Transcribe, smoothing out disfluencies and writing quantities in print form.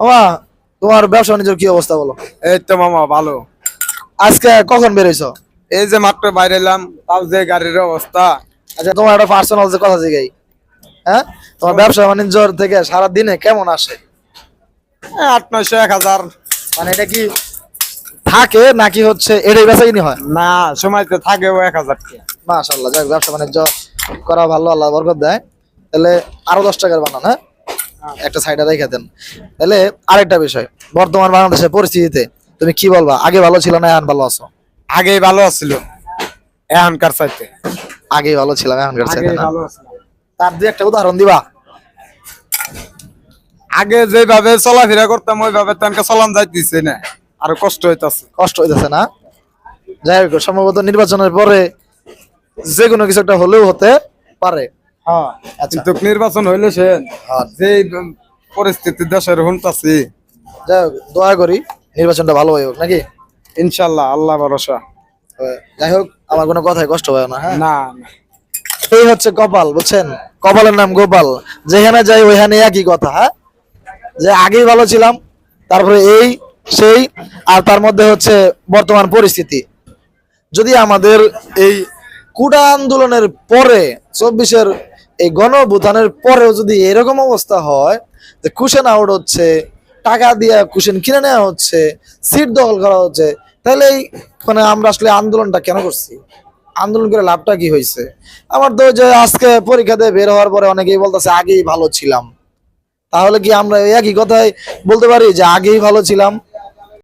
মামা, তোমার ব্যবসা বাণিজ্যের কি অবস্থা বলো? এই তো মামা ভালো। আজকে কখন বেরোইছো? এই যে মাত্র বাইরে এলাম, তাও যে গাড়ির অবস্থা। আচ্ছা, তোমার একটা পার্সোনাল যে কথা জিগাই, হ্যাঁ, তোমার ব্যবসা বাণিজ্য থেকে সারা দিনে কেমন আসে? 800-900-1000। মানে এটা কি থাকে নাকি হচ্ছে এটাই বেচা কিনি হয়? না, সময় তো থাকেও 1000 টাকা। মাশাআল্লাহ, যাক, ব্যবসা বাণিজ্য করা ভালো, আল্লাহ বরকত দেয়। তাহলে আরো 10 টাকার বানান, হ্যাঁ, একটা সাইডে রেখে দেন। তাহলে আরেকটা বিষয়, বর্তমান বাংলাদেশের পরিস্থিতিতে তুমি কি বলবা? আগে ভালো ছিল না এখন ভালো আছো? আগেই ভালো আছিল, এখনকার চাইতে। আগে ভালো ছিলাম এখনকার চাইতে আগেই না? ভালো আছিল। তার দুই একটা উদাহরণ দিবা? আগে যেভাবে চলাফেরা করতাম ওইভাবে তো আমাকে চলান যাইতেছে না, আরো কষ্ট হইতাছে। কষ্ট হইতেছে না? যাই হোক, সম্ভবত নির্বাচনের পরে যে কোনো কিছু একটা হলেও হতে পারে। হ্যাঁ, আচ্ছা। কিন্তু নির্বাচন হইলে সে হ্যাঁ। যে পরিস্থিতি দেশের হুনতাছি, যাই হোক, দোয়া করি নির্বাচনটা ভালো হয়ে হোক, নাকি? ইনশাল্লাহ, আল্লাহ ভরসা। যাই হোক, আমার কোনো কথায় কষ্ট হয় না, হ্যাঁ। না, এই হচ্ছে কপাল, বুঝছেন? কপালের নাম গোপাল। যেখানে যাই ওইখানে একই কথা, হ্যাঁ, যে আগেই ভালো ছিলাম, তারপরে এই সেই, আর তার মধ্যে হচ্ছে বর্তমান পরিস্থিতি। যদি আমাদের এই কুড়া আন্দোলনের পরে 24-এর এই গণঅভ্যুত্থানের পরেও যদি এরকম অবস্থা হয় যে কুশন আউট হচ্ছে, টাকা দিয়ে কুশন কিনে নেওয়া হচ্ছে, সিট দখল করা হচ্ছে, তাহলে এই মানে আমরা আসলে আন্দোলনটা কেন করছি? আন্দোলন করে লাভটা কি হয়েছে? আমার তো ওই যে আজকে পরীক্ষা দিয়ে বের হওয়ার পরে অনেকেই বলতেছে আগেই ভালো ছিলাম। তাহলে কি আমরা ওই একই কথাই বলতে পারি যে আগেই ভালো ছিলাম?